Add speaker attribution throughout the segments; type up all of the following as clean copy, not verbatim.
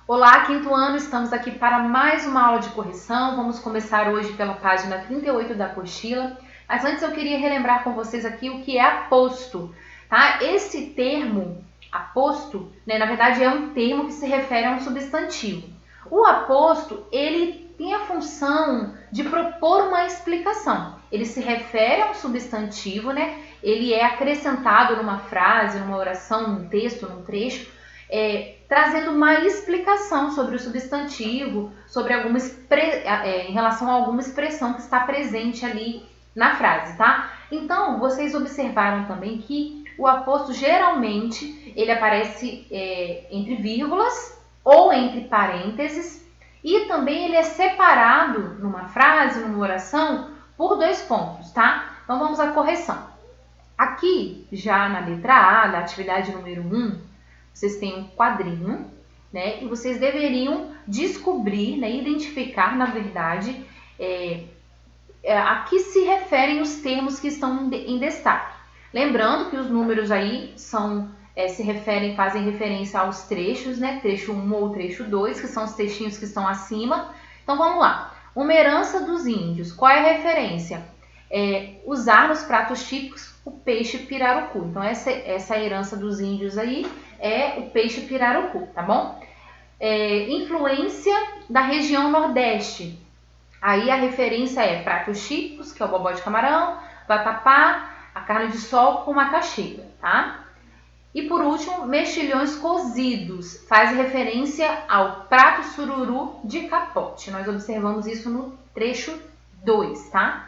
Speaker 1: Olá, quinto ano, estamos aqui para mais uma aula de correção. Vamos começar hoje pela página 38 da apostila. Mas antes eu queria relembrar com vocês aqui o que é aposto, tá? Esse termo, aposto, na verdade é um termo que se refere a um substantivo. O aposto, ele tem a função de propor uma explicação. Ele se refere a um substantivo, Ele é acrescentado numa frase, numa oração, num texto, num trecho, trazendo uma explicação sobre o substantivo, sobre em relação a alguma expressão que está presente ali na frase, tá? Então, vocês observaram também que o aposto geralmente ele aparece entre vírgulas ou entre parênteses e também ele é separado numa frase, numa oração, por dois pontos, tá? Então, vamos à correção. Aqui, já na letra A, da atividade número 1, vocês têm um quadrinho, e vocês deveriam descobrir, identificar, na verdade, a que se referem os termos que estão em destaque. Lembrando que os números aí fazem referência aos trechos, trecho 1 ou trecho 2, que são os textinhos que estão acima. Então, vamos lá. Uma herança dos índios. Qual é a referência? Usar nos pratos típicos o peixe pirarucu. Então, essa herança dos índios aí é o peixe pirarucu, tá bom? Influência da região Nordeste. Aí a referência é pratos típicos, que é o bobó de camarão, vatapá, a carne de sol com macaxeira, tá? E por último, mexilhões cozidos. Faz referência ao prato sururu de capote. Nós observamos isso no trecho 2, tá?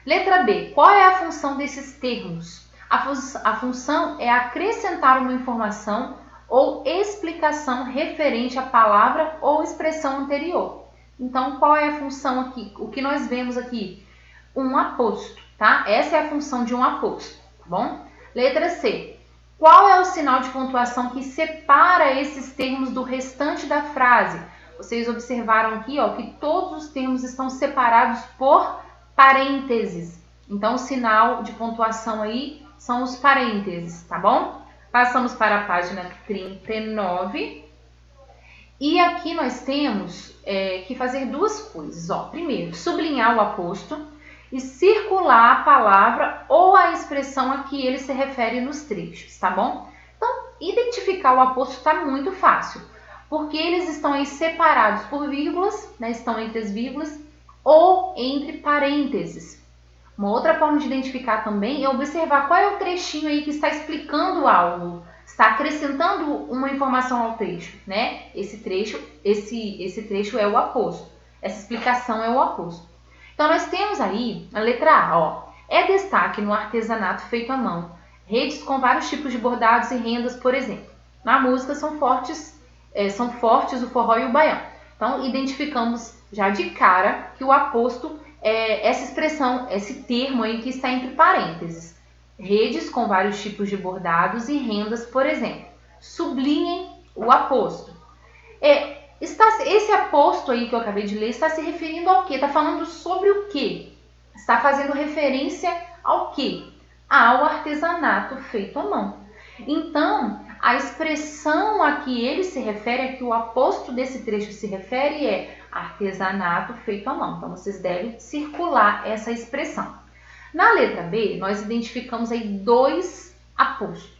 Speaker 1: Letra B. Qual é a função desses termos? A função é acrescentar uma informação ou explicação referente à palavra ou expressão anterior. Então, qual é a função aqui? O que nós vemos aqui? Um aposto, tá? Essa é a função de um aposto, tá bom? Letra C. Qual é o sinal de pontuação que separa esses termos do restante da frase? Vocês observaram aqui, que todos os termos estão separados por parênteses. Então, o sinal de pontuação aí são os parênteses, tá bom? Passamos para a página 39. E aqui nós temos que fazer duas coisas. Primeiro, sublinhar o aposto e circular a palavra ou a expressão a que ele se refere nos trechos, tá bom? Então, identificar o aposto está muito fácil, porque eles estão aí separados por vírgulas, estão entre as vírgulas ou entre parênteses. Uma outra forma de identificar também é observar qual é o trechinho aí que está explicando algo, está acrescentando uma informação ao trecho, Esse trecho é o aposto, essa explicação é o aposto. Então, nós temos aí a letra A, é destaque no artesanato feito à mão, redes com vários tipos de bordados e rendas, por exemplo. Na música são fortes o forró e o baião. Então, identificamos já de cara que o aposto é essa expressão, esse termo aí que está entre parênteses. Redes com vários tipos de bordados e rendas, por exemplo. Sublinhem o aposto. Esse aposto aí que eu acabei de ler está se referindo ao quê? Está falando sobre o quê? Está fazendo referência ao quê? Ao artesanato feito à mão. Então, a expressão a que ele se refere, a que o aposto desse trecho se refere é artesanato feito à mão. Então, vocês devem circular essa expressão. Na letra B, nós identificamos aí dois apostos.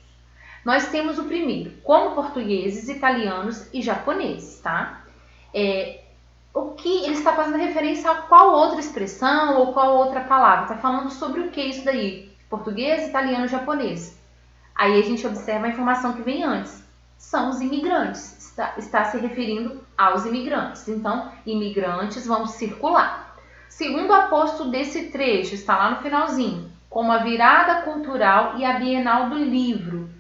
Speaker 1: Nós temos o primeiro, como portugueses, italianos e japoneses, tá? O que ele está fazendo referência a qual outra expressão ou qual outra palavra? Está falando sobre o que isso daí? Português, italiano, japonês. Aí a gente observa a informação que vem antes. São os imigrantes. Está se referindo aos imigrantes. Então, imigrantes, vamos circular. Segundo aposto desse trecho, está lá no finalzinho, como a virada cultural e a Bienal do Livro.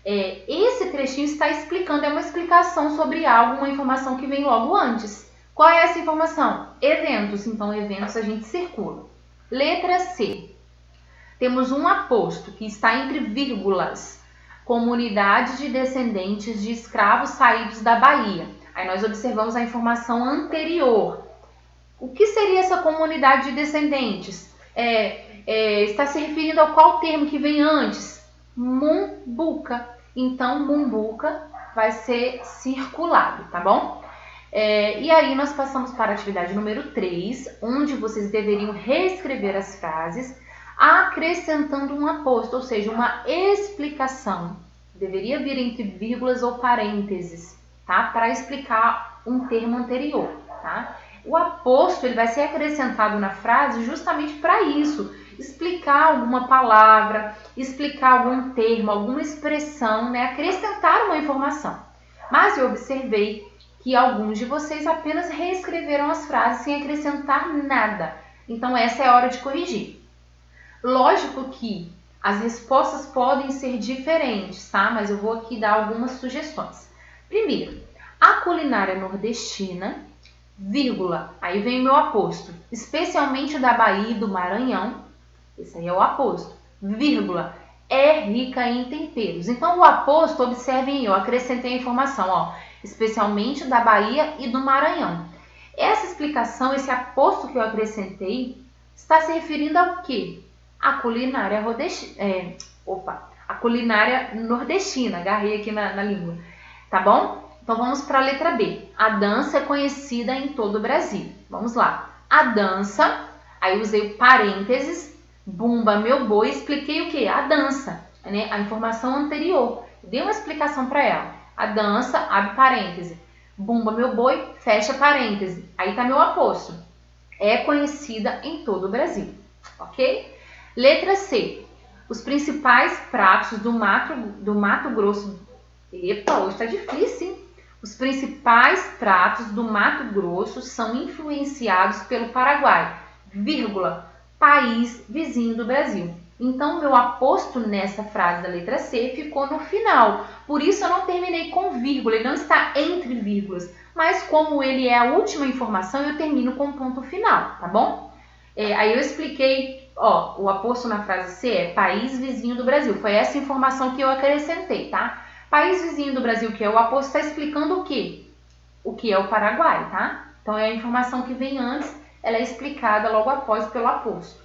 Speaker 1: Esse trechinho está explicando, é uma explicação sobre algo, uma informação que vem logo antes. Qual é essa informação? Eventos. Então, eventos a gente circula. Letra C. Temos um aposto que está entre vírgulas. Comunidade de descendentes de escravos saídos da Bahia. Aí nós observamos a informação anterior. O que seria essa comunidade de descendentes? Está se referindo a qual termo que vem antes? Mumbuca. Então, Mumbuca vai ser circulado, tá bom? E aí nós passamos para a atividade número 3, onde vocês deveriam reescrever as frases acrescentando um aposto, ou seja, uma explicação. Deveria vir entre vírgulas ou parênteses, tá? Para explicar um termo anterior, tá? O aposto ele vai ser acrescentado na frase justamente para isso, explicar alguma palavra, explicar algum termo, alguma expressão, né? Acrescentar uma informação. Mas eu observei que alguns de vocês apenas reescreveram as frases sem acrescentar nada. Então essa é a hora de corrigir. Lógico que as respostas podem ser diferentes, tá? Mas eu vou aqui dar algumas sugestões. Primeiro, a culinária nordestina, vírgula, aí vem o meu aposto, especialmente da Bahia e do Maranhão, esse aí é o aposto, vírgula, é rica em temperos. Então o aposto, observem, eu acrescentei a informação, ó, especialmente da Bahia e do Maranhão. Essa explicação, esse aposto que eu acrescentei, está se referindo ao quê? A culinária a culinária nordestina, agarrei aqui na língua, tá bom? Então vamos para a letra B. A dança é conhecida em todo o Brasil. Vamos lá. A dança, aí usei parênteses, bumba meu boi, expliquei o que? A dança, né? A informação anterior. Dei uma explicação para ela. A dança, abre parêntese, bumba meu boi, fecha parêntese. Aí tá meu aposto. É conhecida em todo o Brasil, ok? Letra C. Os principais pratos do Mato Grosso... Epa, hoje tá difícil, hein? Os principais pratos do Mato Grosso são influenciados pelo Paraguai, vírgula, país vizinho do Brasil. Então, meu aposto nessa frase da letra C ficou no final. Por isso, eu não terminei com vírgula, ele não está entre vírgulas. Mas, como ele é a última informação, eu termino com ponto final, tá bom? Aí eu expliquei, ó, o aposto na frase C é país vizinho do Brasil. Foi essa informação que eu acrescentei, tá? País vizinho do Brasil, que é o aposto, está explicando o quê? O que é o Paraguai, tá? Então, é a informação que vem antes, ela é explicada logo após pelo aposto.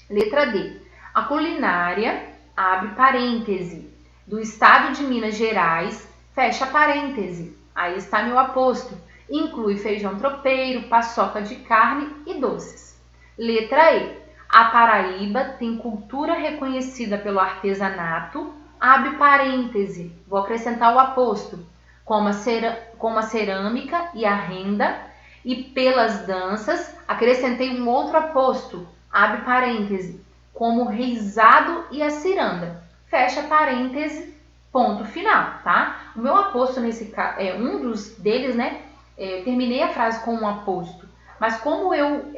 Speaker 1: Letra D. A culinária, abre parêntese, do estado de Minas Gerais, fecha parêntese. Aí está meu aposto. Inclui feijão tropeiro, paçoca de carne e doces. Letra E. A Paraíba tem cultura reconhecida pelo artesanato, abre parêntese, vou acrescentar o aposto, como a cerâmica e a renda, e pelas danças, acrescentei um outro aposto, abre parêntese, como o reizado e a ciranda, fecha parêntese, ponto final, tá? O meu aposto nesse caso, um dos deles, né, eu terminei a frase com um aposto, mas como eu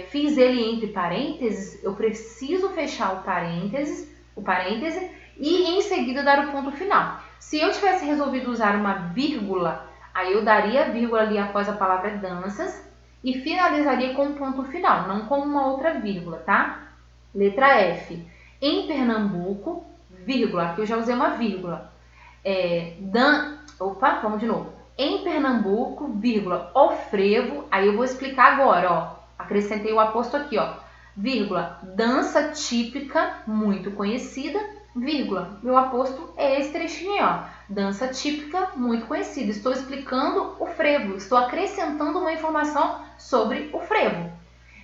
Speaker 1: fiz ele entre parênteses, eu preciso fechar o parêntese, e em seguida dar o ponto final. Se eu tivesse resolvido usar uma vírgula, aí eu daria a vírgula ali após a palavra danças e finalizaria com um ponto final, não com uma outra vírgula, tá? Letra F. Em Pernambuco, vírgula, aqui eu já usei uma vírgula. Vamos de novo. Em Pernambuco, vírgula, o frevo, aí eu vou explicar agora, ó. Acrescentei o aposto aqui, ó. Vírgula, dança típica, muito conhecida, vírgula, meu aposto é esse trechinho aí, ó. Dança típica, muito conhecida. Estou explicando o frevo, estou acrescentando uma informação sobre o frevo.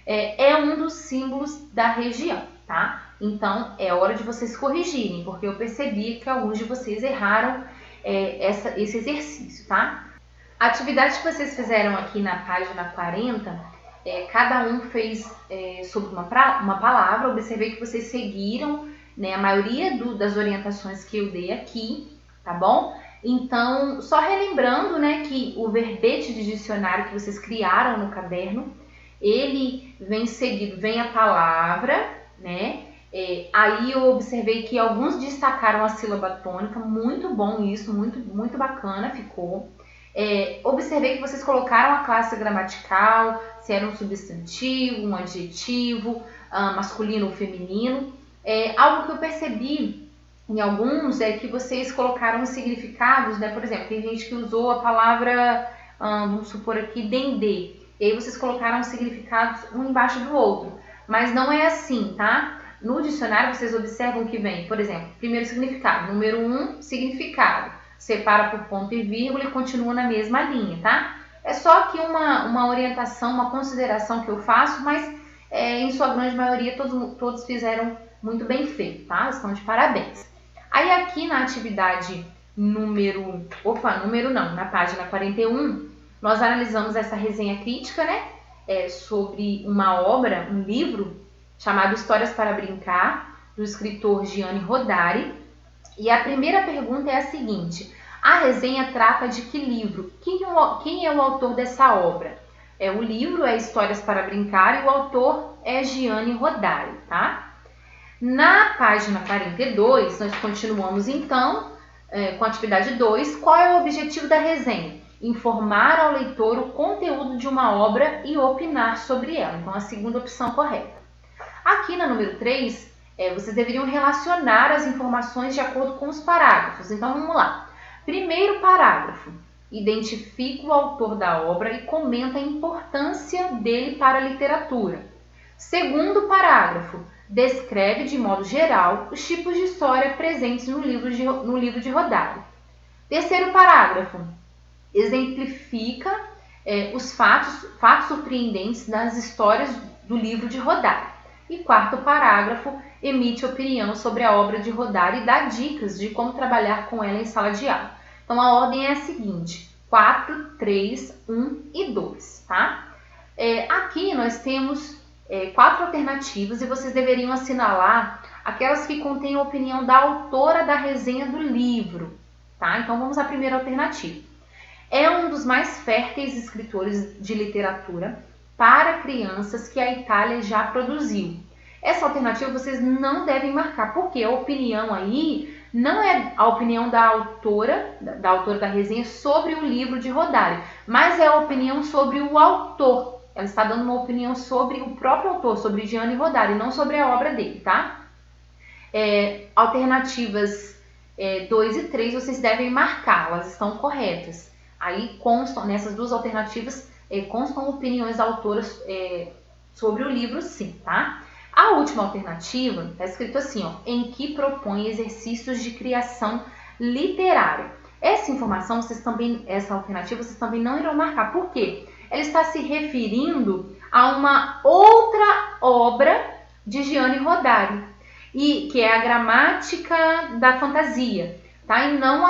Speaker 1: É um dos símbolos da região, tá? Então, é hora de vocês corrigirem, porque eu percebi que alguns de vocês erraram esse exercício, tá? A atividade que vocês fizeram aqui na página 40, cada um fez sobre uma palavra. Observei que vocês seguiram, né, a maioria das orientações que eu dei aqui, tá bom? Então, só relembrando, né, que o verbete de dicionário que vocês criaram no caderno, ele vem seguido, vem a palavra, né? Aí eu observei que alguns destacaram a sílaba tônica, muito bom isso, muito bacana ficou. Observei que vocês colocaram a classe gramatical, se era um substantivo, um adjetivo, masculino ou feminino. Algo que eu percebi em alguns é que vocês colocaram os significados, né? Por exemplo, tem gente que usou a palavra, vamos supor aqui, dendê. E aí vocês colocaram os significados um embaixo do outro. Mas não é assim, tá? No dicionário vocês observam que vem, por exemplo, primeiro significado, número 1, significado. Separa por ponto e vírgula e continua na mesma linha, tá? É só aqui uma orientação, uma consideração que eu faço, mas em sua grande maioria todos fizeram muito bem feito, tá? Estão de parabéns. Aí aqui na atividade na página 41, nós analisamos essa resenha crítica, né? Sobre uma obra, um livro, chamado Histórias para Brincar, do escritor Gianni Rodari. E a primeira pergunta é a seguinte: a resenha trata de que livro? Quem é o autor dessa obra? O livro é Histórias para Brincar e o autor é Gianni Rodari, tá? Na página 42, nós continuamos então com a atividade 2. Qual é o objetivo da resenha? Informar ao leitor o conteúdo de uma obra e opinar sobre ela. Então, a segunda opção correta. Aqui na número 3, vocês deveriam relacionar as informações de acordo com os parágrafos. Então, vamos lá. Primeiro parágrafo. Identifica o autor da obra e comenta a importância dele para a literatura. Segundo parágrafo. Descreve de modo geral os tipos de história presentes no livro de Rodari. Terceiro parágrafo. Exemplifica os fatos surpreendentes das histórias do livro de Rodari. E quarto parágrafo, emite opinião sobre a obra de Rodari e dá dicas de como trabalhar com ela em sala de aula. Então, a ordem é a seguinte: 4, 3, 1 e 2, tá? Aqui nós temos 4 alternativas e vocês deveriam assinalar aquelas que contêm a opinião da autora da resenha do livro, tá? Então, vamos à primeira alternativa. É um dos mais férteis escritores de literatura para crianças que a Itália já produziu. Essa alternativa vocês não devem marcar, porque a opinião aí não é a opinião da autora da resenha sobre o livro de Rodari, mas é a opinião sobre o autor. Ela está dando uma opinião sobre o próprio autor, sobre Gianni Rodari, não sobre a obra dele, tá? Alternativas 2 e 3 vocês devem marcar, elas estão corretas. Aí constam, nessas duas alternativas, constam opiniões da autora sobre o livro, sim, tá? A última alternativa está escrito assim, ó, em que propõe exercícios de criação literária. Essa alternativa vocês também não irão marcar. Por quê? Ela está se referindo a uma outra obra de Gianni Rodari, que é a Gramática da Fantasia, tá? E não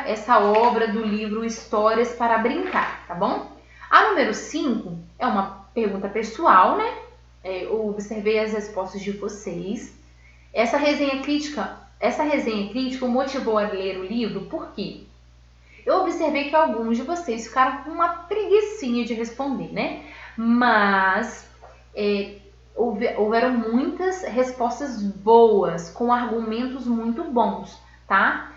Speaker 1: essa obra do livro Histórias para Brincar, tá bom? A número 5 é uma pergunta pessoal, né? Eu observei as respostas de vocês. Essa resenha crítica o motivou a ler o livro, por quê? Eu observei que alguns de vocês ficaram com uma preguicinha de responder, né? Mas houveram muitas respostas boas, com argumentos muito bons, tá?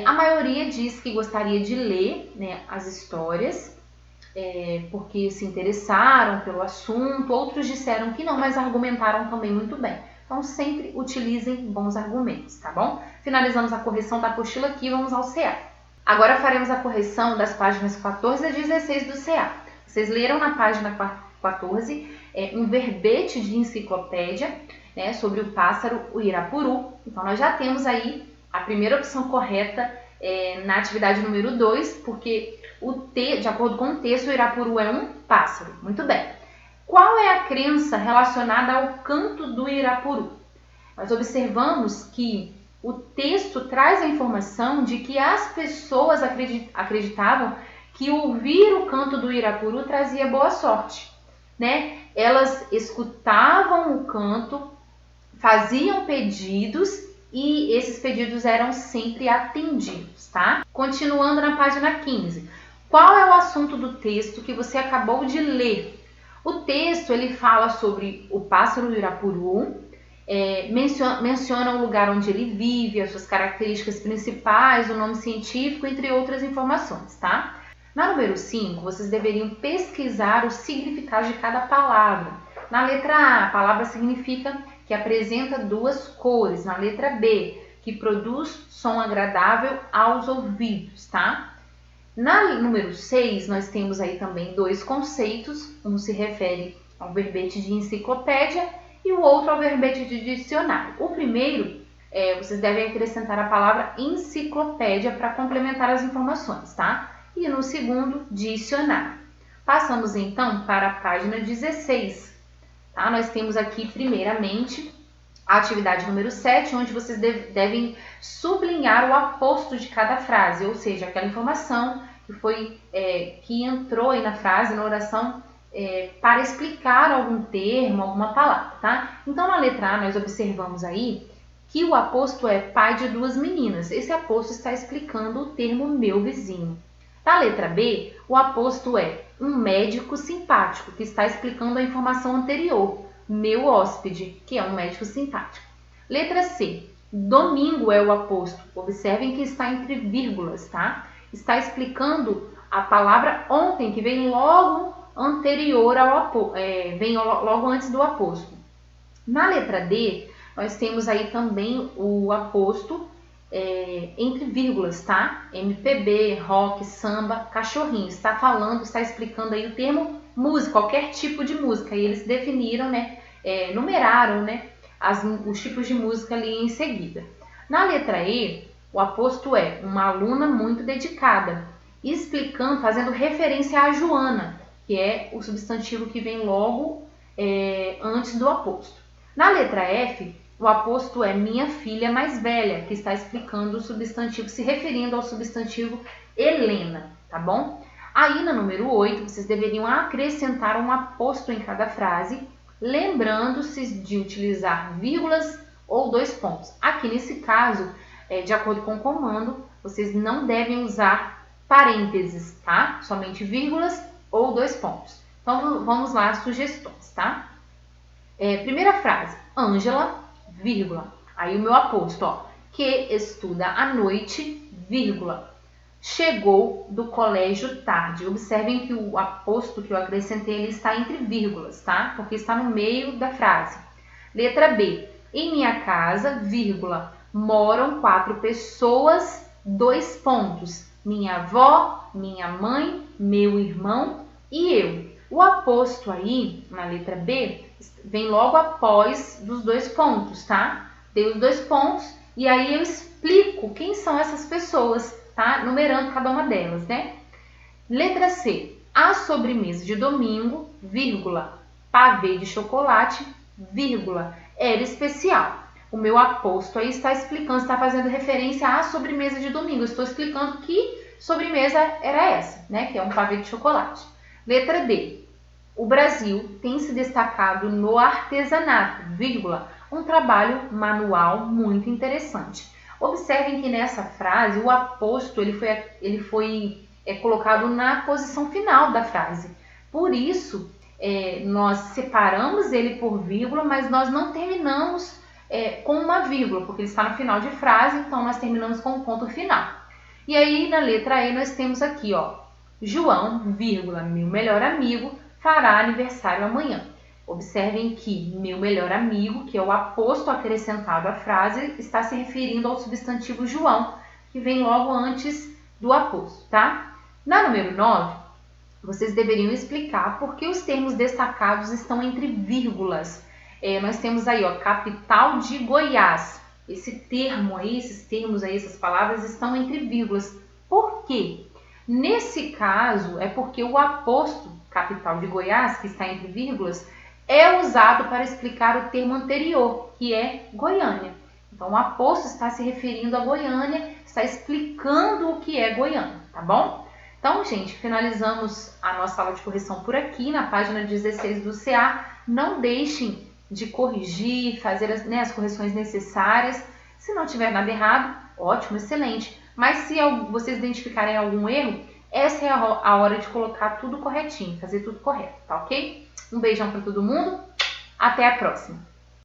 Speaker 1: A maioria diz que gostaria de ler, né, as histórias, porque se interessaram pelo assunto. Outros disseram que não, mas argumentaram também muito bem. Então, sempre utilizem bons argumentos, tá bom? Finalizamos a correção da apostila aqui e vamos ao CA. Agora faremos a correção das páginas 14 a 16 do CA. Vocês leram na página 14 um verbete de enciclopédia, né, sobre o pássaro Uirapuru. Então, nós já temos aí a primeira opção correta na atividade número 2, porque de acordo com o texto, o Uirapuru é um pássaro. Muito bem. Qual é a crença relacionada ao canto do Uirapuru? Nós observamos que o texto traz a informação de que as pessoas acreditavam que ouvir o canto do Uirapuru trazia boa sorte, né? Elas escutavam o canto, faziam pedidos e esses pedidos eram sempre atendidos, tá? Continuando na página 15. Qual é o assunto do texto que você acabou de ler? O texto ele fala sobre o pássaro Uirapuru, menciona o lugar onde ele vive, as suas características principais, o nome científico, entre outras informações, tá? Na número 5, vocês deveriam pesquisar o significado de cada palavra. Na letra A, a palavra significa que apresenta duas cores. Na letra B, que produz som agradável aos ouvidos, tá? Na número 6, nós temos aí também dois conceitos. Um se refere ao verbete de enciclopédia e o outro ao verbete de dicionário. O primeiro, vocês devem acrescentar a palavra enciclopédia para complementar as informações, tá? E no segundo, dicionário. Passamos então para a página 16. Tá? Nós temos aqui, primeiramente, a atividade número 7, onde vocês devem sublinhar o aposto de cada frase, ou seja, aquela informação que entrou aí na frase, na oração, para explicar algum termo, alguma palavra, tá? Então, na letra A, nós observamos aí que o aposto é pai de 2 meninas. Esse aposto está explicando o termo meu vizinho. Na letra B, o aposto é um médico simpático, que está explicando a informação anterior, meu hóspede, que é um médico simpático. Letra C, domingo é o aposto. Observem que está entre vírgulas, tá? Está explicando a palavra ontem, que vem logo anterior vem logo antes do aposto. Na letra D, nós temos aí também o aposto entre vírgulas, tá? MPB, rock, samba, cachorrinho. Está explicando aí o termo música, qualquer tipo de música. E eles definiram, numeraram, os tipos de música ali em seguida. Na letra E, o aposto é uma aluna muito dedicada, explicando, fazendo referência a Joana, que é o substantivo que vem logo antes do aposto. Na letra F, o aposto é minha filha mais velha, que está explicando o substantivo, se referindo ao substantivo Helena, tá bom? Aí, na número 8, vocês deveriam acrescentar um aposto em cada frase, lembrando-se de utilizar vírgulas ou 2 pontos. Aqui, nesse caso, de acordo com o comando, vocês não devem usar parênteses, tá? Somente vírgulas ou 2 pontos. Então, vamos lá, as sugestões, tá? Primeira frase, Ângela, vírgula. Aí o meu aposto, que estuda à noite, vírgula. Chegou do colégio tarde. Observem que o aposto que eu acrescentei ele está entre vírgulas, tá? Porque está no meio da frase. Letra B. Em minha casa, vírgula, moram 4 pessoas, 2 pontos. Minha avó, minha mãe, meu irmão e eu. O aposto aí, na letra B, vem logo após dos 2 pontos, tá? Dei os 2 pontos e aí eu explico quem são essas pessoas, tá? Numerando cada uma delas, né? Letra C. A sobremesa de domingo, vírgula, pavê de chocolate, vírgula, era especial. O meu aposto aí está explicando, está fazendo referência à sobremesa de domingo. Eu estou explicando que sobremesa era essa, né? Que é um pavê de chocolate. Letra D. O Brasil tem se destacado no artesanato, vírgula, um trabalho manual muito interessante. Observem que nessa frase o aposto ele foi colocado na posição final da frase. Por isso, nós separamos ele por vírgula, mas nós não terminamos com uma vírgula, porque ele está no final de frase, então nós terminamos com um ponto final. E aí, na letra E, nós temos aqui, João, vírgula, meu melhor amigo, fará aniversário amanhã. Observem que meu melhor amigo, que é o aposto acrescentado à frase, está se referindo ao substantivo João, que vem logo antes do aposto, tá? Na número 9, vocês deveriam explicar por que os termos destacados estão entre vírgulas. Nós temos aí, capital de Goiás. Esse termo aí, esses termos aí, essas palavras estão entre vírgulas. Por quê? Nesse caso, é porque o aposto capital de Goiás, que está entre vírgulas, é usado para explicar o termo anterior, que é Goiânia. Então, o aposto está se referindo a Goiânia, está explicando o que é Goiânia, tá bom? Então, gente, finalizamos a nossa aula de correção por aqui, na página 16 do CA. Não deixem de corrigir, fazer as correções necessárias. Se não tiver nada errado, ótimo, excelente. Mas se vocês identificarem algum erro, essa é a hora de colocar tudo corretinho, fazer tudo correto, tá ok? Um beijão para todo mundo, até a próxima!